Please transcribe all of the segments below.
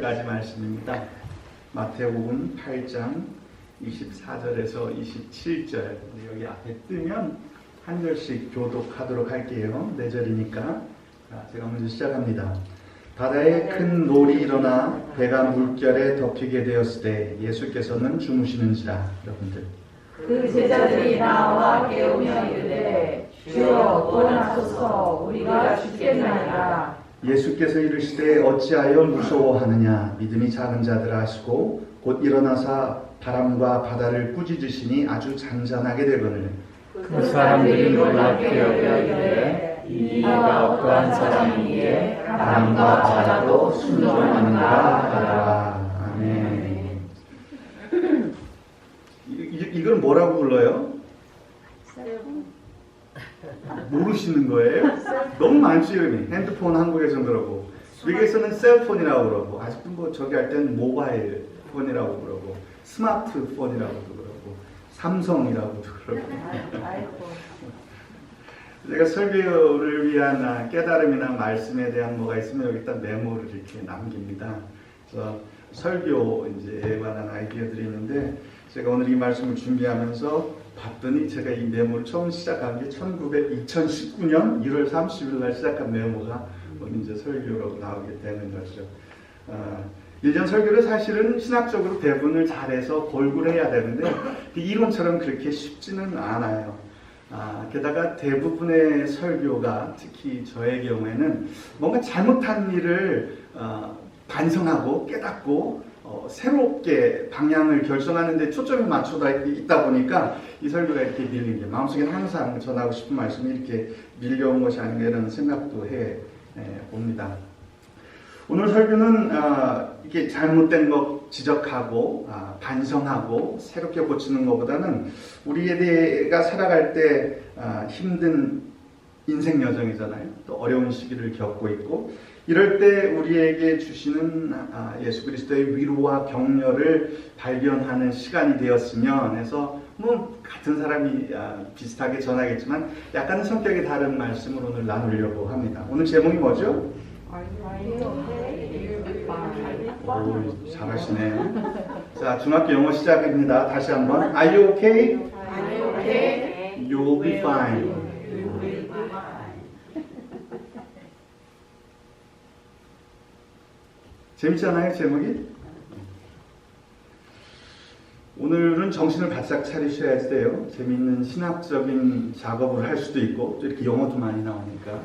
까지 말씀입니다. 마태복음 8장 24절에서 27절. 여기 앞에 뜨면 한 절씩 교독하도록 할게요. 4절이니까. 제가 먼저 시작합니다. 바다에 큰 놀이 일어나 배가 물결에 덮이게 되었을 때 예수께서는 주무시는지라. 여러분들, 그 제자들이 나와 깨우며 이르되 주여 구원하소서 우리가 죽겠나이다. 예수께서 이르시되 어찌하여 무서워하느냐, 믿음이 작은 자들아 하시고 곧 일어나사 바람과 바다를 꾸짖으시니 아주 잔잔하게 되거늘. 그 사람들이 놀랍게 여겨 이르되 이가 어떠한 사람이기에 바람과 바다도 순종하는가 하더라. 아멘. 이걸 뭐라고 불러요? 모르시는 거예요? 너무 많죠. 핸드폰 한국에서는 그러고 미국에서는 셀폰이라고 그러고 아직도 뭐 저기 할 때는 모바일 폰이라고 그러고 스마트폰이라고도 그러고 삼성이라고도 그러고. 제가 설교를 위한 깨달음이나 말씀에 대한 뭐가 있으면 여기다 메모를 이렇게 남깁니다. 그래서 설교 이제 관한 아이디어들이 있는데 제가 오늘 이 말씀을 준비하면서 봤더니 제가 이 메모를 처음 시작한 게 2019년 1월 30일 날 시작한 메모가 오늘 이제 설교로 나오게 되는 거죠. 1년 설교를 사실은 신학적으로 배분을 잘해서 골고루 해야 되는데 이론처럼 그렇게 쉽지는 않아요. 게다가 대부분의 설교가 특히 저의 경우에는 뭔가 잘못한 일을 반성하고 깨닫고 새롭게 방향을 결정하는 데 초점이 맞춰져 있다 보니까 이 설교가 이렇게 밀린 게 마음속에 항상 전하고 싶은 말씀이 이렇게 밀려온 것이 아닌가 이런 생각도 해 봅니다. 오늘 설교는 이렇게 잘못된 것 지적하고 반성하고 새롭게 고치는 것보다는 우리가 살아갈 때 힘든 인생 여정이잖아요. 또 어려운 시기를 겪고 있고 이럴 때 우리에게 주시는 예수 그리스도의 위로와 격려를 발견하는 시간이 되었으면 해서 뭐 같은 사람이 비슷하게 전하겠지만 약간은 성격이 다른 말씀을 오늘 나누려고 합니다. 오늘 제목이 뭐죠? 오, 잘하시네요. 자, 중학교 영어 시작입니다. 다시 한번. Are you okay? Are you okay? You'll be fine. 재밌잖아요, 제목이? 오늘은 정신을 바짝 차리셔야 돼요. 재미있는 신학적인 작업을 할 수도 있고 또 이렇게 영어도 많이 나오니까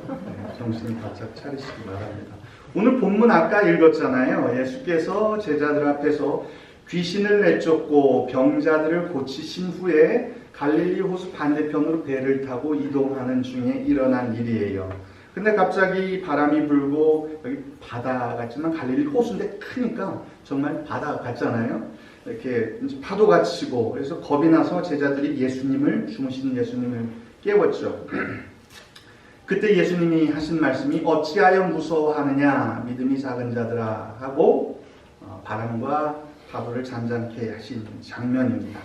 정신을 바짝 차리시기 바랍니다. 오늘 본문 아까 읽었잖아요. 예수께서 제자들 앞에서 귀신을 내쫓고 병자들을 고치신 후에 갈릴리 호수 반대편으로 배를 타고 이동하는 중에 일어난 일이에요. 근데 갑자기 바람이 불고 여기 바다 같지만 갈릴리 호수인데 크니까 정말 바다 같잖아요. 이렇게 파도가 치고 그래서 겁이 나서 제자들이 주무신 예수님을 깨웠죠. 그때 예수님이 하신 말씀이 어찌하여 무서워하느냐 믿음이 작은 자들아 하고 바람과 파도를 잠잠케 하신 장면입니다.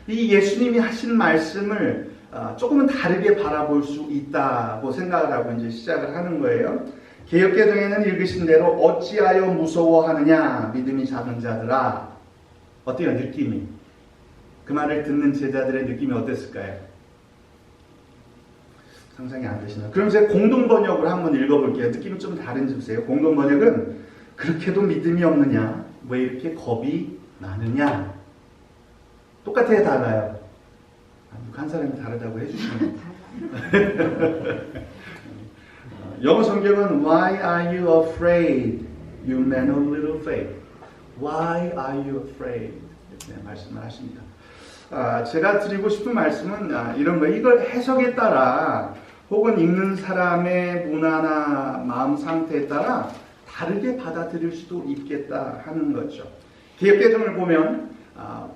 이 예수님이 하신 말씀을 조금은 다르게 바라볼 수 있다고 생각을 하고 이제 시작을 하는 거예요. 개역개정에는 읽으신 대로 어찌하여 무서워하느냐 믿음이 작은 자들아. 어때요, 느낌이? 그 말을 듣는 제자들의 느낌이 어땠을까요? 상상이 안 되시나요? 그럼 제가 공동번역을 한번 읽어볼게요. 느낌이 좀 다른지 보세요. 공동번역은 그렇게도 믿음이 없느냐? 왜 이렇게 겁이 많으냐? 똑같아요, 달라요? 한 사람이 다르다고 해주시면 영어 성경은 Why are you afraid, you man of little faith? Why are you afraid? 이렇게 말씀을 하십니다. 제가 드리고 싶은 말씀은 이런 거예요. 이걸 해석에 따라 혹은 읽는 사람의 문화나 마음 상태에 따라 다르게 받아들일 수도 있겠다 하는 거죠. 개역개정을 보면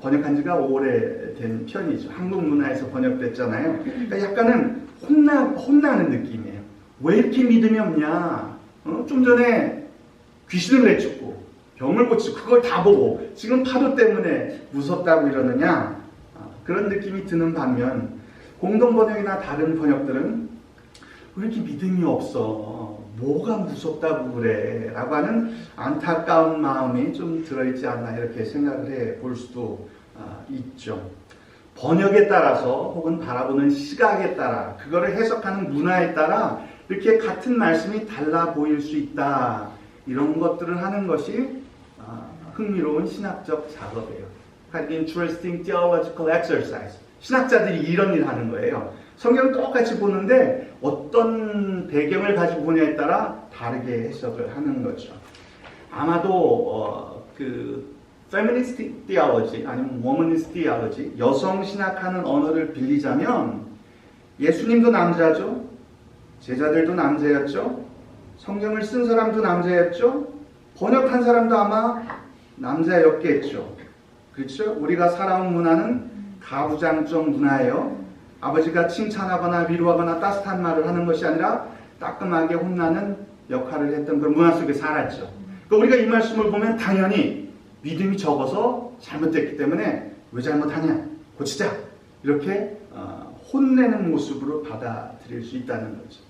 번역한 지가 오래된 편이죠. 한국 문화에서 번역됐잖아요. 그러니까 약간은 혼나는 느낌이에요. 왜 이렇게 믿음이 없냐? 좀 전에 귀신을 내쫓고 병을 고치고 그걸 다 보고 지금 파도 때문에 무섭다고 이러느냐? 그런 느낌이 드는 반면 공동번역이나 다른 번역들은 왜 이렇게 믿음이 없어? 뭐가 무섭다고 그래? 라고 하는 안타까운 마음이 좀 들어있지 않나 이렇게 생각을 해 볼 수도 있죠. 번역에 따라서 혹은 바라보는 시각에 따라 그거를 해석하는 문화에 따라 이렇게 같은 말씀이 달라 보일 수 있다. 이런 것들을 하는 것이 흥미로운 신학적 작업이에요. Interesting theological exercise. 신학자들이 이런 일을 하는 거예요. 성경을 똑같이 보는데 어떤 배경을 가지고 보냐에 따라 다르게 해석을 하는 거죠. 아마도 그 feminist theology 아니면 womanist theology, 여성 신학하는 언어를 빌리자면 예수님도 남자죠. 제자들도 남자였죠. 성경을 쓴 사람도 남자였죠. 번역한 사람도 아마 남자였겠죠. 그렇죠? 우리가 살아온 문화는 가부장적 문화예요. 아버지가 칭찬하거나 위로하거나 따뜻한 말을 하는 것이 아니라 따끔하게 혼나는 역할을 했던 그런 문화 속에 살았죠. 그러니까 우리가 이 말씀을 보면 당연히 믿음이 적어서 잘못됐기 때문에 왜 잘못하냐? 고치자! 이렇게 혼내는 모습으로 받아들일 수 있다는 거죠.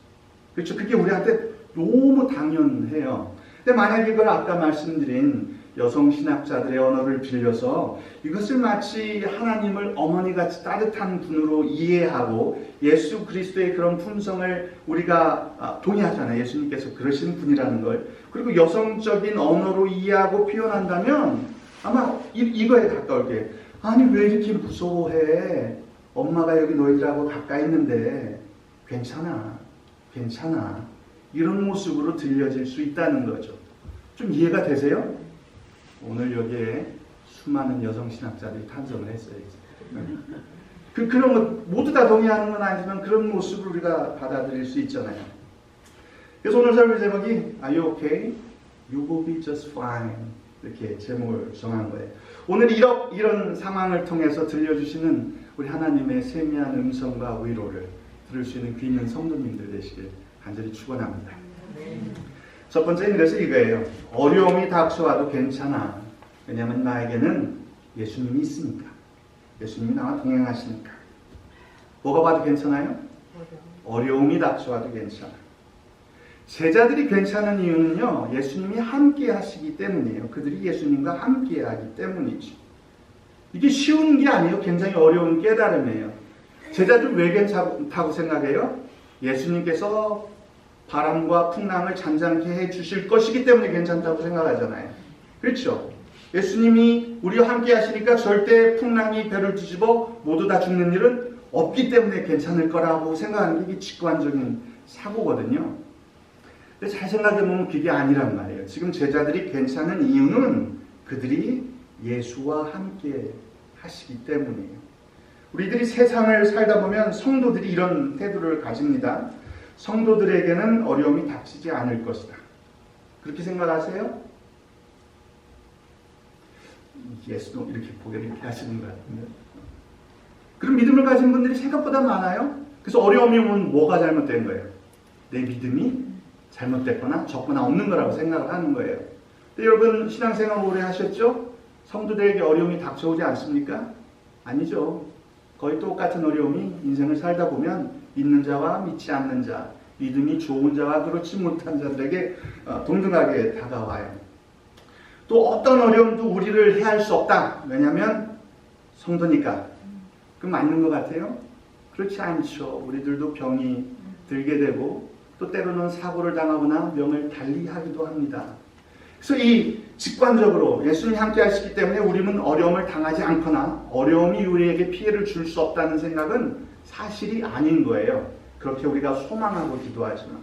그렇죠? 그게 우리한테 너무 당연해요. 근데 만약에 그걸 아까 말씀드린 여성 신학자들의 언어를 빌려서 이것을 마치 하나님을 어머니같이 따뜻한 분으로 이해하고 예수 그리스도의 그런 품성을 우리가 동의하잖아요. 예수님께서 그러신 분이라는 걸. 그리고 여성적인 언어로 이해하고 표현한다면 아마 이거에 가까울 게 아니 왜 이렇게 무서워해? 엄마가 여기 너희들하고 가까이 있는데 괜찮아. 이런 모습으로 들려질 수 있다는 거죠. 좀 이해가 되세요? 오늘 여기에 수많은 여성 신학자들이 탄생을 했어요. 그런 것 모두 다 동의하는 건 아니지만 그런 모습을 우리가 받아들일 수 있잖아요. 그래서 오늘 설교 제목이 Are you okay? You will be just fine. 이렇게 제목을 정한 거예요. 오늘 이런 상황을 통해서 들려주시는 우리 하나님의 세미한 음성과 위로를 들을 수 있는 귀 있는 성도님들 되시길 간절히 축원합니다. 첫 번째는 그래서 이거예요. 어려움이 닥쳐와도 괜찮아. 왜냐하면 나에게는 예수님이 있으니까. 예수님이 나와 동행하시니까. 뭐가 봐도 괜찮아요? 어려움이 닥쳐와도 괜찮아. 제자들이 괜찮은 이유는요. 예수님이 함께 하시기 때문이에요. 그들이 예수님과 함께 하기 때문이죠. 이게 쉬운 게 아니에요. 굉장히 어려운 깨달음이에요. 제자들 왜 괜찮다고 생각해요? 예수님께서 바람과 풍랑을 잔잔케 해주실 것이기 때문에 괜찮다고 생각하잖아요. 그렇죠? 예수님이 우리와 함께 하시니까 절대 풍랑이 배를 뒤집어 모두 다 죽는 일은 없기 때문에 괜찮을 거라고 생각하는 게 이게 직관적인 사고거든요. 근데 잘 생각해보면 그게 아니란 말이에요. 지금 제자들이 괜찮은 이유는 그들이 예수와 함께 하시기 때문이에요. 우리들이 세상을 살다 보면 성도들이 이런 태도를 가집니다. 성도들에게는 어려움이 닥치지 않을 것이다. 그렇게 생각하세요? 예수도 이렇게 고개를 이렇게 하시는 것 같은데. 그런 믿음을 가진 분들이 생각보다 많아요. 그래서 어려움이 오면 뭐가 잘못된 거예요? 내 믿음이 잘못됐거나 적거나 없는 거라고 생각을 하는 거예요. 근데 여러분 신앙생활 오래 하셨죠? 성도들에게 어려움이 닥쳐오지 않습니까? 아니죠. 거의 똑같은 어려움이 인생을 살다 보면 믿는 자와 믿지 않는 자, 믿음이 좋은 자와 그렇지 못한 자들에게 동등하게 다가와요. 또 어떤 어려움도 우리를 해할 수 없다. 왜냐하면 성도니까. 그럼 맞는 것 같아요? 그렇지 않죠. 우리들도 병이 들게 되고 또 때로는 사고를 당하거나 명을 달리하기도 합니다. 그래서 이 직관적으로 예수님이 함께 하시기 때문에 우리는 어려움을 당하지 않거나 어려움이 우리에게 피해를 줄 수 없다는 생각은 사실이 아닌 거예요. 그렇게 우리가 소망하고 기도하지만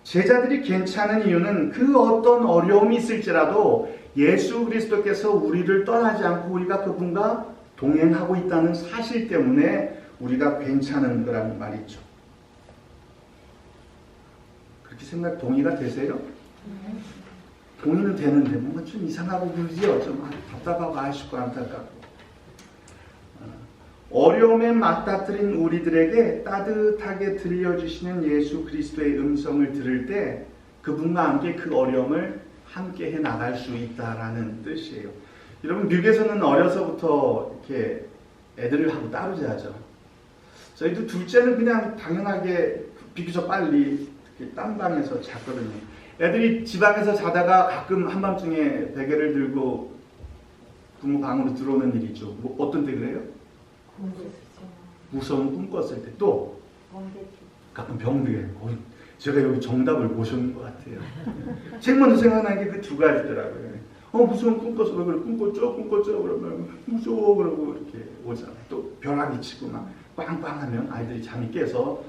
제자들이 괜찮은 이유는 그 어떤 어려움이 있을지라도 예수 그리스도께서 우리를 떠나지 않고 우리가 그분과 동행하고 있다는 사실 때문에 우리가 괜찮은 거라는 말이죠. 그렇게 생각 동의가 되세요? 동의는 되는데 뭔가 좀 이상하고 그러지요. 좀 답답하고 아쉽고 안타깝고. 어려움에 맞닥뜨린 우리들에게 따뜻하게 들려주시는 예수 그리스도의 음성을 들을 때 그분과 함께 그 어려움을 함께 해 나갈 수 있다라는 뜻이에요. 여러분 미국에서는 어려서부터 이렇게 애들을 하고 따로 자죠. 저희도 둘째는 그냥 당연하게 비교적 빨리 딴방에서 잤거든요. 애들이 지방에서 자다가 가끔 한밤중에 베개를 들고 부모 방으로 들어오는 일이 있죠. 뭐 어떤 때 그래요? 무서운 꿈 꿨을 때. 또 가끔 병들게. 제가 여기 정답을 모셨는 것 같아요. 제일 먼저 생각나는 게 그 두 가지더라고요. 무서운 꿈 꿨어. 왜 그래? 꿈 꿨죠? 그러면 무서워. 그러고 이렇게 오잖아요. 또 벼락이 치고 막 빵빵 하면 아이들이 잠이 깨서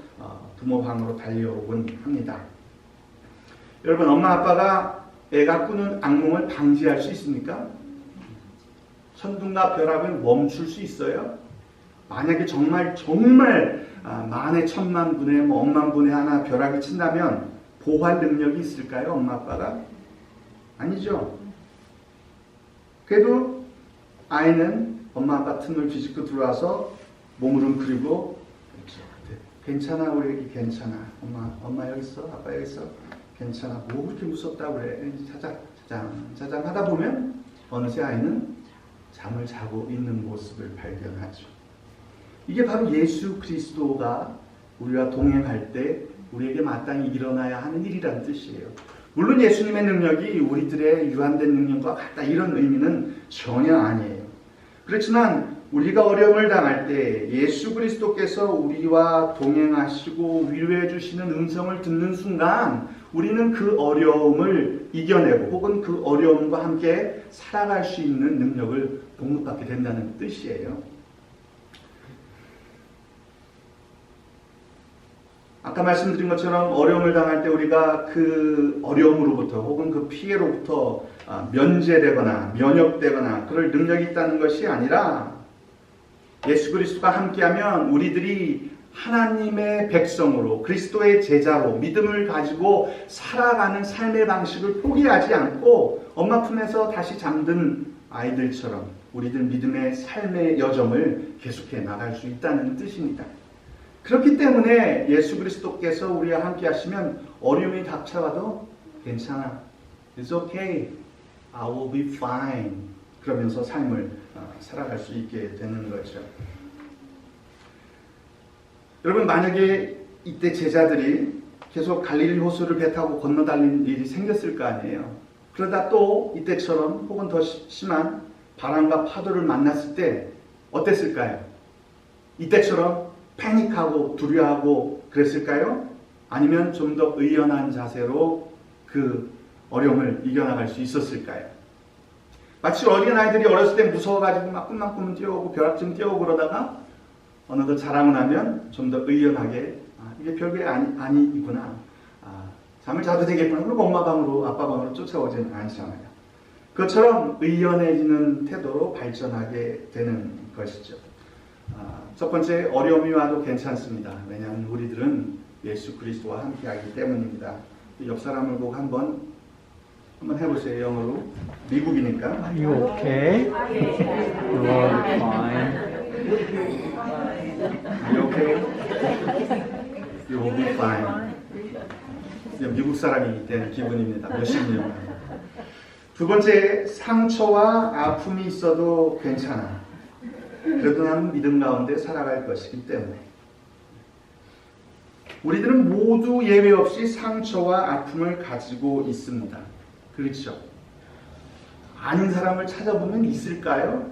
부모 방으로 달려오곤 합니다. 여러분, 엄마 아빠가 애가 꾸는 악몽을 방지할 수 있습니까? 천둥과 벼락을 멈출 수 있어요? 만약에 정말 만에 천만 분의 억만 분의 하나 벼락이 친다면 보호할 능력이 있을까요? 엄마 아빠가? 아니죠. 그래도 아이는 엄마 아빠 틈을 뒤집고 들어와서 몸을 웅크리고 괜찮아, 우리 애기 괜찮아. 엄마 여기 있어, 아빠 여기 있어. 괜찮아. 뭐 그렇게 무섭다고 그래. 자장 하다 보면 어느새 아이는 잠을 자고 있는 모습을 발견하죠. 이게 바로 예수 그리스도가 우리와 동행할 때 우리에게 마땅히 일어나야 하는 일이라는 뜻이에요. 물론 예수님의 능력이 우리들의 유한된 능력과 같다, 이런 의미는 전혀 아니에요. 그렇지만 우리가 어려움을 당할 때 예수 그리스도께서 우리와 동행하시고 위로해 주시는 음성을 듣는 순간 우리는 그 어려움을 이겨내고 혹은 그 어려움과 함께 살아갈 수 있는 능력을 공급받게 된다는 뜻이에요. 아까 말씀드린 것처럼 어려움을 당할 때 우리가 그 어려움으로부터 혹은 그 피해로부터 면제되거나 면역되거나 그럴 능력이 있다는 것이 아니라 예수 그리스도가 함께하면 우리들이 하나님의 백성으로 그리스도의 제자로 믿음을 가지고 살아가는 삶의 방식을 포기하지 않고 엄마 품에서 다시 잠든 아이들처럼 우리들 믿음의 삶의 여정을 계속해 나갈 수 있다는 뜻입니다. 그렇기 때문에 예수 그리스도께서 우리와 함께 하시면 어려움이 닥쳐와도 괜찮아. It's okay. I will be fine. 그러면서 삶을 살아갈 수 있게 되는 거죠. 여러분, 만약에 이때 제자들이 계속 갈릴리 호수를 배 타고 건너 달리는 일이 생겼을 거 아니에요. 그러다 또 이때처럼 혹은 더 심한 바람과 파도를 만났을 때 어땠을까요? 이때처럼 패닉하고 두려워하고 그랬을까요? 아니면 좀 더 의연한 자세로 그 어려움을 이겨나갈 수 있었을까요? 마치 어린 아이들이 어렸을 때 무서워가지고 막 꿈만 뛰어오고 벼락쯤 뛰어오고 그러다가 어느덧 자라고 나면 좀 더 의연하게 이게 별게 아니구나. 잠을 자도 되겠구나. 그리고 엄마 방으로 아빠 방으로 쫓아오지는 않잖아요. 그것처럼 의연해지는 태도로 발전하게 되는 것이죠. 첫 번째, 어려움이 와도 괜찮습니다. 왜냐하면 우리들은 예수 그리스도와 함께하기 때문입니다. 옆 사람을 보고 한번 해보세요. 영어로. 미국이니까. Are you okay? You are fine. Are you okay? You will be fine. 미국 사람이기 때문에 기분입니다. 몇십 년. 두 번째, 상처와 아픔이 있어도 괜찮아. 그래도 나는 믿음 가운데 살아갈 것이기 때문에. 우리들은 모두 예외 없이 상처와 아픔을 가지고 있습니다. 그렇죠? 아닌 사람을 찾아보면 있을까요?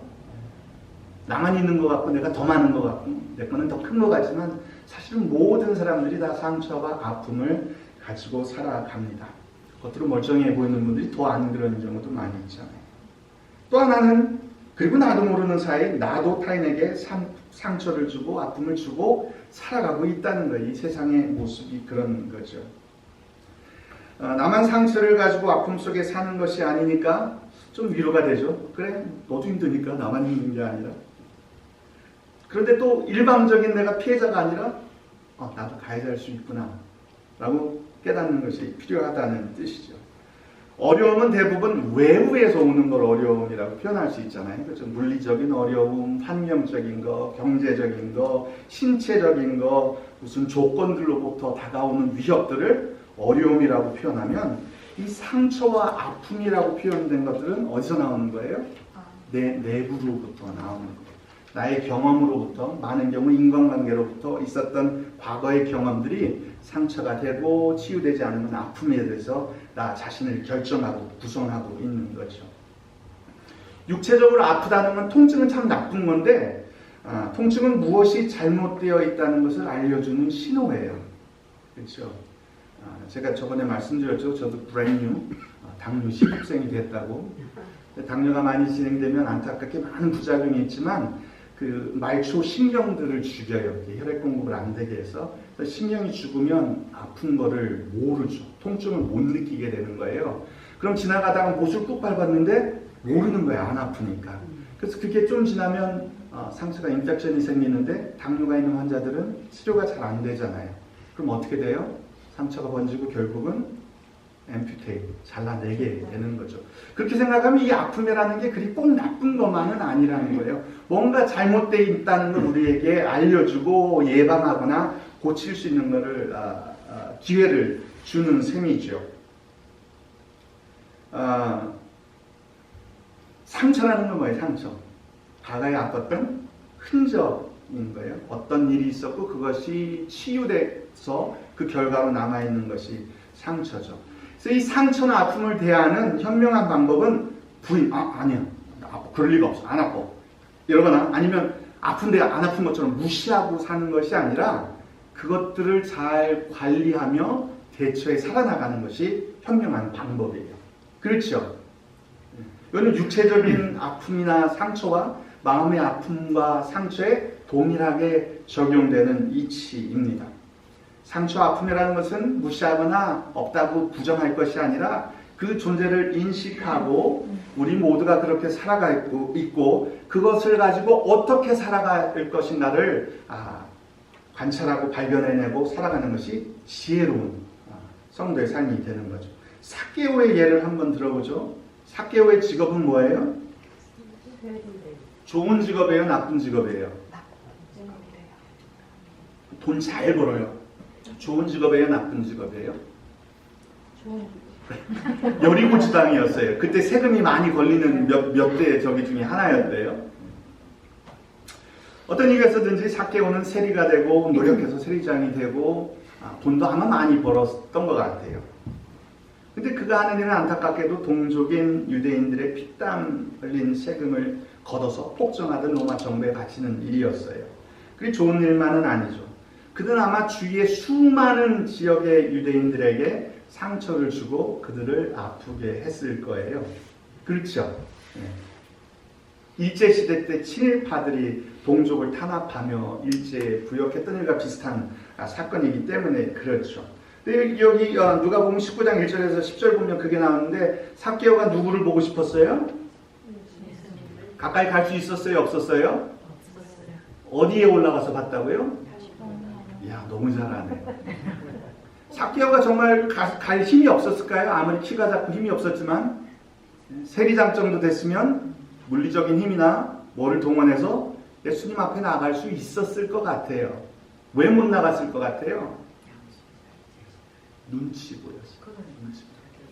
나만 있는 것 같고 내가 더 많은 것 같고 내 거는 더 큰 것 같지만 사실은 모든 사람들이 다 상처와 아픔을 가지고 살아갑니다. 겉으로 멀쩡해 보이는 분들이 더 안 그러는 경우도 많이 있잖아요. 또 하나는 그리고 나도 모르는 사이 나도 타인에게 상처를 주고 아픔을 주고 살아가고 있다는 거예요. 이 세상의 모습이 그런 거죠. 나만 상처를 가지고 아픔 속에 사는 것이 아니니까 좀 위로가 되죠. 그래, 너도 힘드니까 나만 힘든 게 아니라. 그런데 또 일방적인 내가 피해자가 아니라 나도 가해자일 수 있구나 라고 깨닫는 것이 필요하다는 뜻이죠. 어려움은 대부분 외부에서 오는 걸 어려움이라고 표현할 수 있잖아요. 그렇죠? 물리적인 어려움, 환경적인 거, 경제적인 거, 신체적인 거, 무슨 조건들로부터 다가오는 위협들을 어려움이라고 표현하면 이 상처와 아픔이라고 표현된 것들은 어디서 나오는 거예요? 내 내부로부터 나오는 거예요. 나의 경험으로부터, 많은 경우 인간관계로부터 있었던 과거의 경험들이 상처가 되고 치유되지 않으면 아픔에 대해서 나 자신을 결정하고 구성하고 있는 거죠. 육체적으로 아프다는 건 통증은 참 나쁜 건데 통증은 무엇이 잘못되어 있다는 것을 알려주는 신호예요. 그렇죠? 제가 저번에 말씀드렸죠. 저도 브랜뉴 당뇨 10급생이 됐다고. 당뇨가 많이 진행되면 안타깝게 많은 부작용이 있지만 그 말초 신경들을 죽여요. 혈액 공급을 안 되게 해서. 신경이 죽으면 아픈 거를 모르죠. 통증을 못 느끼게 되는 거예요. 그럼 지나가다가 못을 꾹 밟았는데 모르는 거예요. 안 아프니까. 그래서 그게 좀 지나면 상처가 인펙션이 생기는데 당뇨가 있는 환자들은 치료가 잘 안 되잖아요. 그럼 어떻게 돼요? 상처가 번지고 결국은 앰퓨테이트, 잘라내게 되는 거죠. 그렇게 생각하면 이 아픔이라는 게 그리 꼭 나쁜 것만은 아니라는 거예요. 뭔가 잘못되어 있다는 걸 우리에게 알려주고 예방하거나 고칠 수 있는 것을 기회를 주는 셈이죠. 상처라는 건 뭐예요? 상처. 과거에 아팠던 흔적인 거예요. 어떤 일이 있었고 그것이 치유돼서 그 결과로 남아있는 것이 상처죠. 그래서 이 상처나 아픔을 대하는 현명한 방법은 부인, 아니야. 그럴 리가 없어. 안 아파. 이러거나 아니면 아픈데 안 아픈 것처럼 무시하고 사는 것이 아니라 그것들을 잘 관리하며 대처해 살아나가는 것이 현명한 방법이에요. 그렇죠? 이거는 육체적인 아픔이나 상처와 마음의 아픔과 상처에 동일하게 적용되는 이치입니다. 상처 아픔이라는 것은 무시하거나 없다고 부정할 것이 아니라 그 존재를 인식하고 우리 모두가 그렇게 살아가고 있고 그것을 가지고 어떻게 살아갈 것인가를 관찰하고 발견해내고 살아가는 것이 지혜로운 성도의 삶이 되는 거죠. 삭개오의 예를 한번 들어보죠. 삭개오의 직업은 뭐예요? 좋은 직업이에요? 나쁜 직업이에요? 돈 잘 벌어요. 좋은 직업이에요? 나쁜 직업이에요? 여리고 지방이었어요. 그때 세금이 많이 걸리는 몇 대 저기 중에 하나였대요. 어떤 이유에서든지 삭개오는 세리가 되고 노력해서 세리장이 되고 돈도 아마 많이 벌었던 것 같아요. 근데 그가 하는 일은 안타깝게도 동족인 유대인들의 피땀 흘린 세금을 걷어서 폭정하던 로마 정부에 바치는 일이었어요. 그게 좋은 일만은 아니죠. 그는 아마 주위의 수많은 지역의 유대인들에게 상처를 주고 그들을 아프게 했을 거예요. 그렇죠? 일제시대 때 친일파들이 동족을 탄압하며 일제에 부역했던 일과 비슷한 사건이기 때문에 그렇죠. 근데 여기 누가복음 19장 1절에서 10절 보면 그게 나오는데 삭개오가 누구를 보고 싶었어요? 가까이 갈 수 있었어요? 없었어요? 어디에 올라가서 봤다고요? 이야, 너무 잘하네. 삭개오가 정말 갈 힘이 없었을까요? 아무리 키가 작고 힘이 없었지만 세리장 정도 됐으면 물리적인 힘이나 뭐를 동원해서 예수님 앞에 나갈 수 있었을 것 같아요. 왜 못 나갔을 것 같아요? 눈치 보였어요.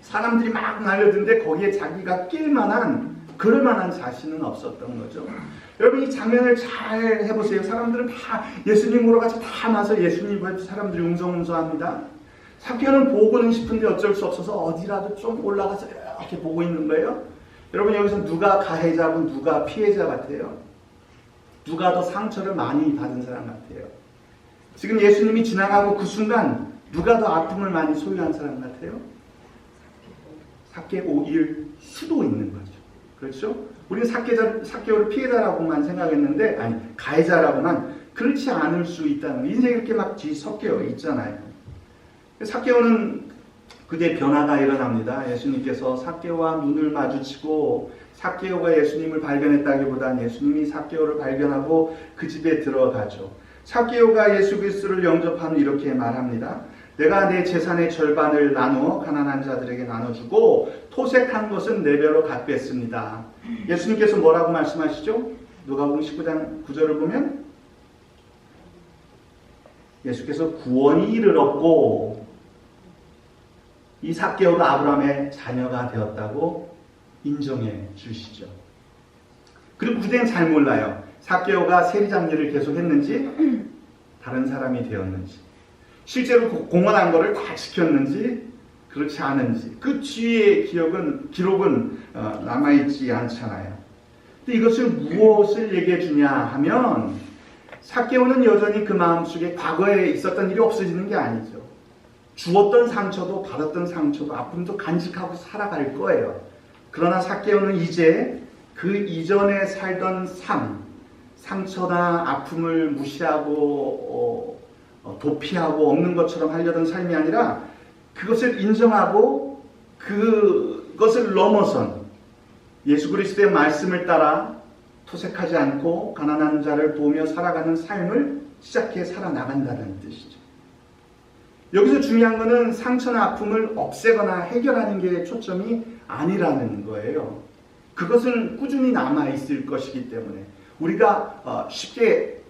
사람들이 막 날려드는데 거기에 자기가 낄 만한 그럴 만한 자신은 없었던 거죠. 여러분 이 장면을 잘 해보세요. 사람들은 다 예수님으로 같이 다 나서 예수님 보고 사람들이 웅성웅성합니다. 삭개오는 보고는 싶은데 어쩔 수 없어서 어디라도 좀 올라가서 이렇게 보고 있는 거예요. 여러분 여기서 누가 가해자고 누가 피해자 같아요? 누가 더 상처를 많이 받은 사람 같아요? 지금 예수님이 지나가고 그 순간 누가 더 아픔을 많이 소유한 사람 같아요? 삭개오일 수도 있는 거죠. 그렇죠? 우리는 삭개오를 피해자라고만 생각했는데 아니 가해자라고만 그렇지 않을 수 있다는 거. 인생이 이렇게 막 뒤섞여 있잖아요. 삭개오는 그때 변화가 일어납니다. 예수님께서 삭개오와 눈을 마주치고 삭개오가 예수님을 발견했다기보다는 예수님이 삭개오를 발견하고 그 집에 들어가죠. 삭개오가 예수 그리스도를 영접한 후 이렇게 말합니다. 내가 내 재산의 절반을 나누어 가난한 자들에게 나눠주고 토색한 것은 4배로 갚겠습니다. 예수님께서 뭐라고 말씀하시죠? 누가복음 19장 9절을 보면 예수께서 구원이 이르렀고 이 삭개오도 아브라함의 자녀가 되었다고 인정해 주시죠. 그리고 그때는 잘 몰라요. 삭개오가 세리장 일을 계속했는지 다른 사람이 되었는지, 실제로 공언한 것을 다 지켰는지 그렇지 않은지 그 뒤의 기록은 남아있지 않잖아요. 근데 이것을 무엇을 얘기해 주냐 하면, 삭개오는 여전히 그 마음속에 과거에 있었던 일이 없어지는 게 아니죠. 주었던 상처도 받았던 상처도 아픔도 간직하고 살아갈 거예요. 그러나 삭개오는 이제 그 이전에 살던 상처나 아픔을 무시하고 도피하고 없는 것처럼 하려던 삶이 아니라 그것을 인정하고 그것을 넘어선 예수 그리스도의 말씀을 따라 토색하지 않고 가난한 자를 도우며 살아가는 삶을 시작해 살아나간다는 뜻이죠. 여기서 중요한 것은 상처나 아픔을 없애거나 해결하는 게 초점이 아니라는 거예요. 그것은 꾸준히 남아있을 것이기 때문에 우리가 쉽게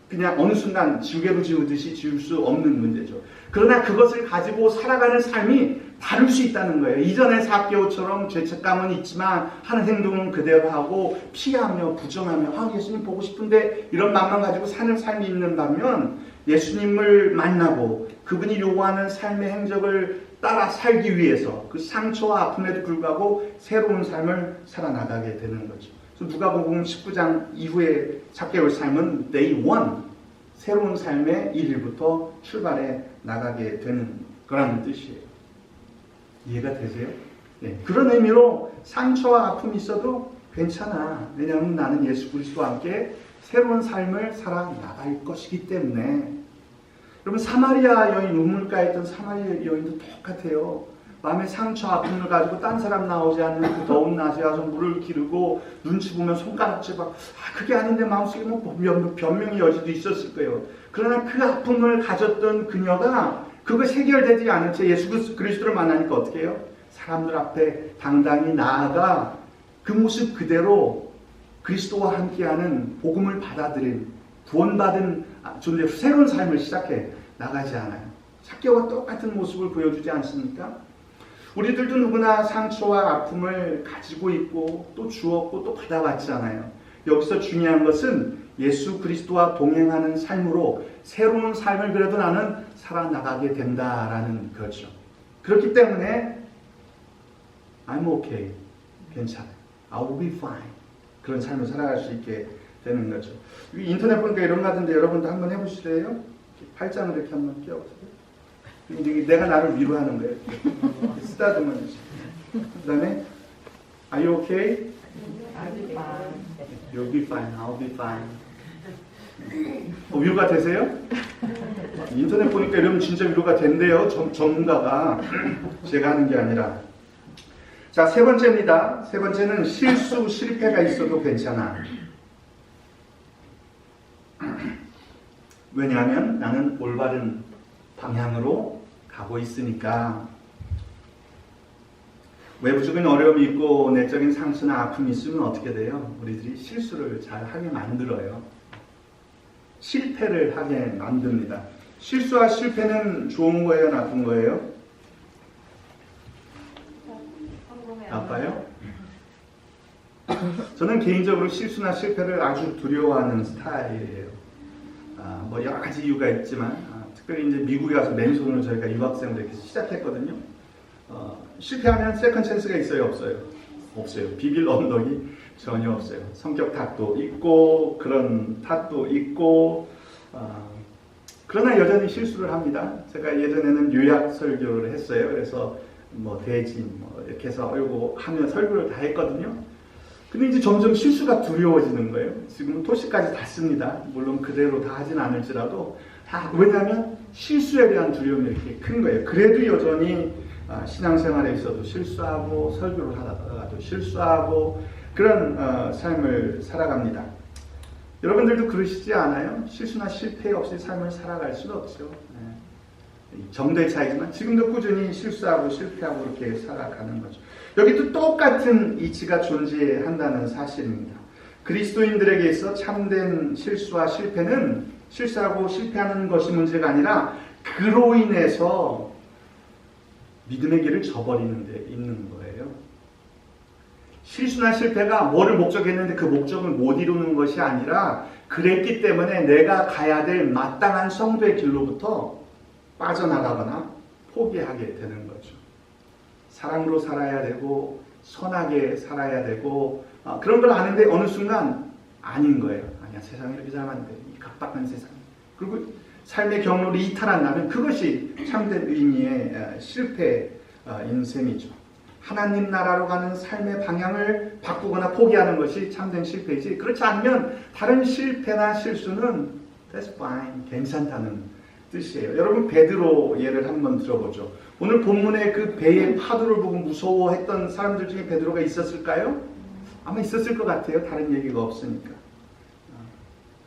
그냥 어느 순간 지우개로 지우듯이 지울 수 없는 문제죠. 그러나 그것을 가지고 살아가는 삶이 다를 수 있다는 거예요. 이전의 삭개오처럼 죄책감은 있지만 하는 행동은 그대로 하고 피하며 부정하며 예수님 보고 싶은데 이런 마음만 가지고 사는 삶이 있는 반면, 예수님을 만나고 그분이 요구하는 삶의 행적을 따라 살기 위해서 그 상처와 아픔에도 불구하고 새로운 삶을 살아나가게 되는 거죠. 그래서 누가복음 19장 이후에 삭개오의 삶은 day 1, 새로운 삶의 1일부터 출발해 나가게 되는 거라는 뜻이에요. 이해가 되세요? 네. 그런 의미로 상처와 아픔이 있어도 괜찮아. 왜냐하면 나는 예수 그리스도와 함께 새로운 삶을 살아나갈 것이기 때문에. 여러분, 사마리아 여인, 우물가에 있던 사마리아 여인도 똑같아요. 마음의 상처, 아픔을 가지고 딴 사람 나오지 않는 그 더운 낮에 와서 물을 기르고 눈치 보면 손가락질 막 그게 아닌데 마음속에 뭐 변명의 여지도 있었을 거예요. 그러나 그 아픔을 가졌던 그녀가 그것이 해결되지 않은 채 예수 그리스도를 만나니까 어떻게 해요? 사람들 앞에 당당히 나아가 그 모습 그대로 그리스도와 함께하는 복음을 받아들인 구원받은 존재, 새로운 삶을 시작해 나가지 않아요. 삭개오와 똑같은 모습을 보여주지 않습니까? 우리들도 누구나 상처와 아픔을 가지고 있고 또 주었고 또 받아왔잖아요. 여기서 중요한 것은 예수 그리스도와 동행하는 삶으로 새로운 삶을 그래도 나는 살아나가게 된다라는 거죠. 그렇기 때문에 I'm okay, 괜찮아요. I will be fine. 그런 삶을 살아갈 수 있게 되는 거죠. 인터넷 보니까 이런 거 같은데 여러분도 한번 해보실래요? 팔짱을 이렇게 한번 끼워보세요. 내가 나를 위로하는 거예요. 쓰다듬어 주세요. 그 다음에 Are you okay? I'll be fine. You'll be fine. I'll be fine. 위로가 되세요? 인터넷 보니까 이러면 진짜 위로가 된대요. 전문가가. 제가 하는 게 아니라. 자, 세 번째입니다. 세 번째는 실패가 있어도 괜찮아. 왜냐하면 나는 올바른 방향으로 가고 있으니까. 외부적인 어려움이 있고 내적인 상처나 아픔이 있으면 어떻게 돼요? 우리들이 실수를 잘 하게 만들어요. 실패를 하게 만듭니다. 실수와 실패는 좋은 거예요? 나쁜 거예요? 나빠요? 저는 개인적으로 실수나 실패를 아주 두려워하는 스타일이에요. 뭐 여러 가지 이유가 있지만 특별히 이제 미국에 가서 맨손으로 저희가 유학생을 이렇게 시작했거든요. 실패하면 세컨 찬스가 있어요? 없어요? 없어요. 비빌 언덕이 전혀 없어요. 성격 탓도 있고 그런 탓도 있고 그러나 여전히 실수를 합니다. 제가 예전에는 요약 설교를 했어요. 그래서 뭐 대진 뭐 이렇게 해서 이거 하면 설교를 다 했거든요. 근데 이제 점점 실수가 두려워지는 거예요. 지금 토시까지 다 씁니다. 물론 그대로 다 하진 않을지라도 왜냐하면 실수에 대한 두려움이 이렇게 큰 거예요. 그래도 여전히 신앙생활에 있어도 실수하고 설교를 하다가도 실수하고 그런 삶을 살아갑니다. 여러분들도 그러시지 않아요? 실수나 실패 없이 삶을 살아갈 수는 없죠. 정도의 차이지만 지금도 꾸준히 실수하고 실패하고 이렇게 살아가는 거죠. 여기도 똑같은 이치가 존재한다는 사실입니다. 그리스도인들에게 있어 참된 실수와 실패는 실수하고 실패하는 것이 문제가 아니라 그로 인해서 믿음의 길을 저버리는 데 있는 거예요. 실수나 실패가 뭐를 목적했는데 그 목적을 못 이루는 것이 아니라 그랬기 때문에 내가 가야 될 마땅한 성도의 길로부터 빠져나가거나 포기하게 되는 거죠. 사랑으로 살아야 되고 선하게 살아야 되고 그런 걸 아는데 어느 순간 아닌 거예요. 아니야, 세상이 이렇게 살면 안 돼. 이 각박한 세상. 그리고 삶의 경로를 이탈한다면 그것이 참된 의미의 실패 인생이죠. 하나님 나라로 가는 삶의 방향을 바꾸거나 포기하는 것이 참된 실패이지, 그렇지 않으면 다른 실패나 실수는 that's fine, 괜찮다는 뜻이에요. 여러분, 베드로 예를 한번 들어보죠. 오늘 본문의 그 배의 파도를 보고 무서워했던 사람들 중에 베드로가 있었을까요? 아마 있었을 것 같아요. 다른 얘기가 없으니까.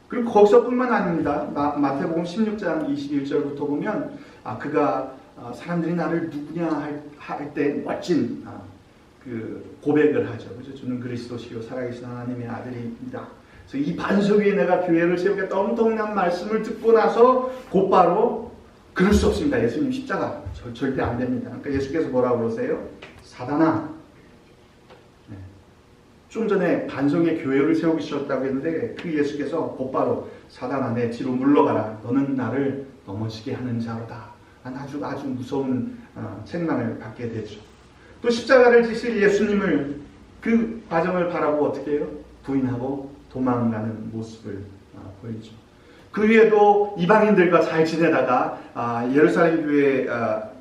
그리고 거기서뿐만 아닙니다. 마태복음 16장 21절부터 보면 그가 사람들이 나를 누구냐 할 때 멋진 그 고백을 하죠. 그죠? 주는 그리스도시요 살아계신 하나님의 아들입니다. 그래서 이 반석 위에 내가 교회를 세우겠다 엄청난 말씀을 듣고 나서 곧바로 그럴 수 없습니다. 예수님 십자가 절대 안 됩니다. 그러니까 예수께서 뭐라고 그러세요? 사단아. 네. 좀 전에 반석의 교회를 세우셨다고 했는데 그 예수께서 곧바로 사단아 내 뒤로 물러가라. 너는 나를 넘어지게 하는 자로다. 아주 무서운 책망을 받게 되죠. 또 십자가를 지실 예수님을 그 과정을 바라보고 어떻게 해요? 부인하고 도망가는 모습을 보이죠. 그 위에도 이방인들과 잘 지내다가 예루살렘 교회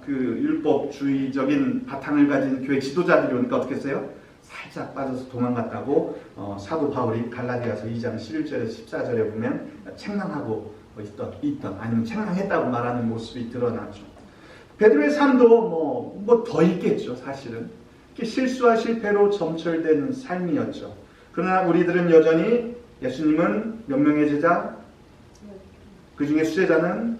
그 율법주의적인 바탕을 가진 교회 지도자들이 오니까 어떻게 했어요? 살짝 빠져서 도망갔다고 사도 바울이 갈라디아서 2장 11절에서 14절에 보면 책망하고 있던 아니면 책망했다고 말하는 모습이 드러나죠. 베드로의 삶도 뭐 더 있겠죠. 사실은 실수와 실패로 점철된 삶이었죠. 그러나 우리들은 여전히 예수님은 몇 명의 제자? 그 중에 수제자는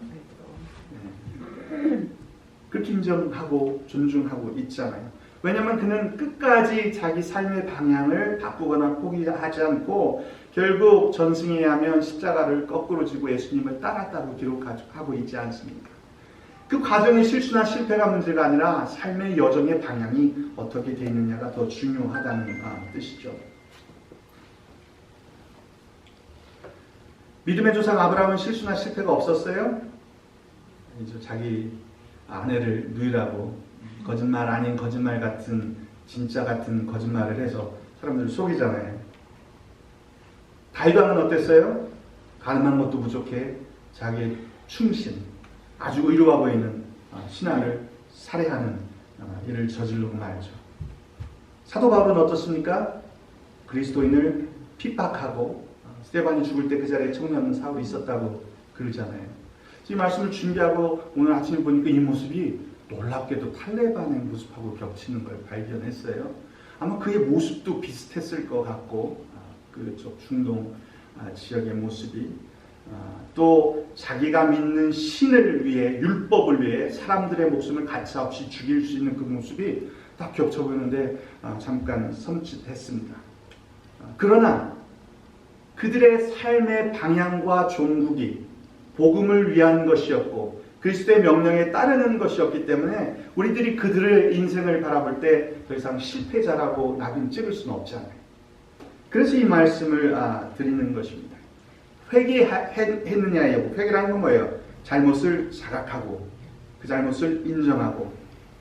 그렇게 인정하고 존중하고 있잖아요. 왜냐하면 그는 끝까지 자기 삶의 방향을 바꾸거나 포기하지 않고 결국 전승에 하면 십자가를 거꾸로 지고 예수님을 따랐다고 기록하고 있지 않습니까? 그 과정의 실수나 실패가 문제가 아니라 삶의 여정의 방향이 어떻게 되어 있느냐가 더 중요하다는 뜻이죠. 믿음의 조상 아브라함은 실수나 실패가 없었어요? 아니죠. 자기 아내를 누이라고 거짓말 아닌 거짓말 같은 진짜 같은 거짓말을 해서 사람들을 속이잖아요. 다윗왕은 어땠어요? 가늠한 것도 부족해 자기 충신, 아주 의로워 보이는 신하를 살해하는 일을 저지르고 말죠. 사도 바울은 어떻습니까? 그리스도인을 핍박하고 스데반이 죽을 때 그 자리에 청년 사울이 있었다고 그러잖아요. 이 말씀을 준비하고 오늘 아침에 보니까 이 모습이 놀랍게도 탈레반의 모습하고 겹치는 걸 발견했어요. 아마 그의 모습도 비슷했을 것 같고 그쪽 중동 지역의 모습이 또 자기가 믿는 신을 위해 율법을 위해 사람들의 목숨을 가차없이 죽일 수 있는 그 모습이 딱 겹쳐 보이는데 잠깐 섬찟했습니다. 그러나 그들의 삶의 방향과 종국이 복음을 위한 것이었고 그리스도의 명령에 따르는 것이었기 때문에 우리들이 그들의 인생을 바라볼 때 더 이상 실패자라고 낙인 찍을 수는 없잖아요. 그래서 이 말씀을 드리는 것입니다. 회개했느냐의 여부. 회개라는 건 뭐예요? 잘못을 자각하고 그 잘못을 인정하고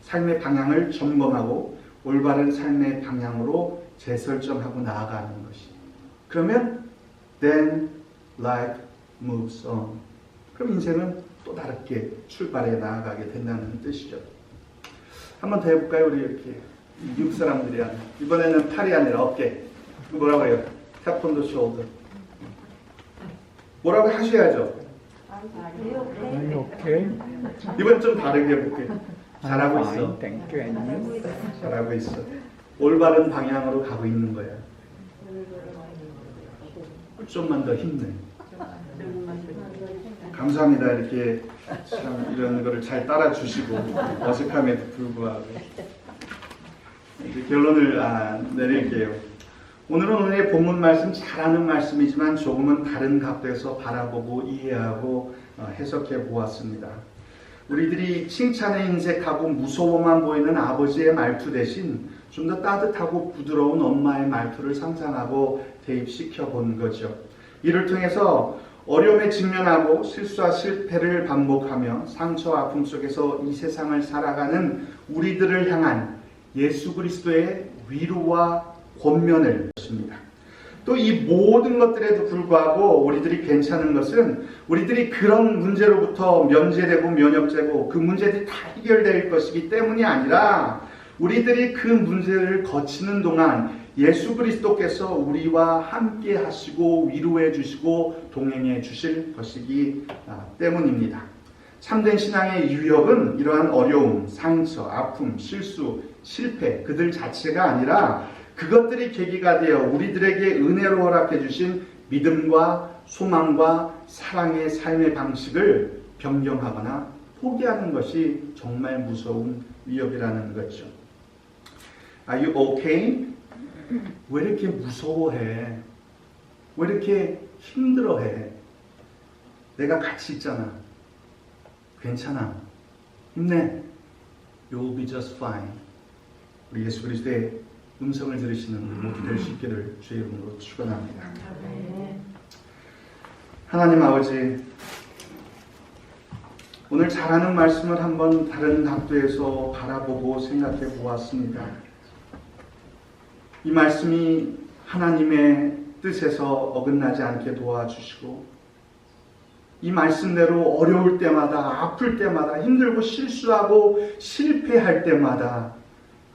삶의 방향을 점검하고 올바른 삶의 방향으로 재설정하고 나아가는 것이. 그러면 then life moves on. 그럼 인생은 또 다르게 출발해 나아가게 된다는 뜻이죠. 한번 더 해볼까요? 우리 이렇게 미국 사람들이 하는. 이번에는 팔이 아니라 어깨. 뭐라고 해요? tap on the shoulder. 뭐라고 하셔야죠. 오케이. 이번 좀 다르게 해볼게요. 잘하고 있어. 잘하고 있어. 올바른 방향으로 가고 있는 거야. 좀만 더 힘내. 감사합니다. 이렇게 참 이런 거를 잘 따라주시고 어색함에도 불구하고 이제 결론을 내릴게요. 오늘은 오늘의 본문 말씀 잘 아는 말씀이지만 조금은 다른 각도에서 바라보고 이해하고 해석해 보았습니다. 우리들이 칭찬에 인색하고 무서워만 보이는 아버지의 말투 대신 좀 더 따뜻하고 부드러운 엄마의 말투를 상상하고 대입시켜 본 거죠. 이를 통해서 어려움에 직면하고 실수와 실패를 반복하며 상처와 아픔 속에서 이 세상을 살아가는 우리들을 향한 예수 그리스도의 위로와 권면을 주십니다. 또 이 모든 것들에도 불구하고 우리들이 괜찮은 것은 우리들이 그런 문제로부터 면제되고 면역되고 그 문제들이 다 해결될 것이기 때문이 아니라 우리들이 그 문제를 거치는 동안 예수 그리스도께서 우리와 함께 하시고 위로해 주시고 동행해 주실 것이기 때문입니다. 참된 신앙의 유역은 이러한 어려움, 상처, 아픔, 실수, 실패 그들 자체가 아니라 그것들이 계기가 되어 우리들에게 은혜로 허락해 주신 믿음과 소망과 사랑의 삶의 방식을 변경하거나 포기하는 것이 정말 무서운 위협이라는 거죠. Are you okay? 왜 이렇게 무서워해? 왜 이렇게 힘들어해? 내가 같이 있잖아. 괜찮아. 힘내. You'll be just fine. 우리 예수 그리스도의 음성을 들으시는 우리 모두 될 수 있기를 주의 이름으로 축원합니다. 하나님 아버지, 오늘 잘하는 말씀을 한번 다른 각도에서 바라보고 생각해 보았습니다. 이 말씀이 하나님의 뜻에서 어긋나지 않게 도와주시고 이 말씀대로 어려울 때마다 아플 때마다 힘들고 실수하고 실패할 때마다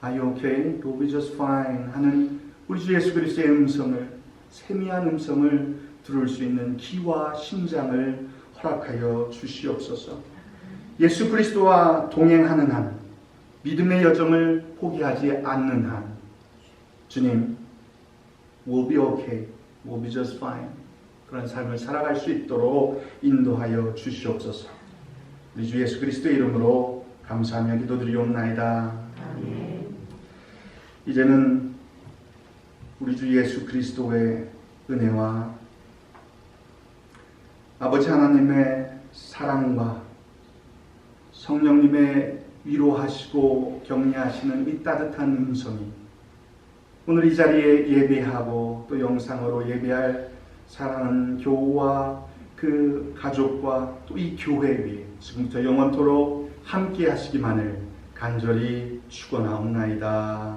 Are you okay? You'll be just fine 하는 우리 주 예수 그리스도의 음성을 세미한 음성을 들을 수 있는 귀와 심장을 허락하여 주시옵소서. 예수 그리스도와 동행하는 한 믿음의 여정을 포기하지 않는 한 주님 We'll be okay. We'll be just fine. 그런 삶을 살아갈 수 있도록 인도하여 주시옵소서. 우리 주 예수 그리스도의 이름으로 감사하며 기도드리옵나이다. 아멘. 이제는 우리 주 예수 그리스도의 은혜와 아버지 하나님의 사랑과 성령님의 위로하시고 격려하시는 이 따뜻한 음성이 오늘 이 자리에 예배하고 또 영상으로 예배할 사랑하는 교우와 그 가족과 또 이 교회 위에 지금부터 영원토록 함께 하시기만을 간절히 축원하옵나이다.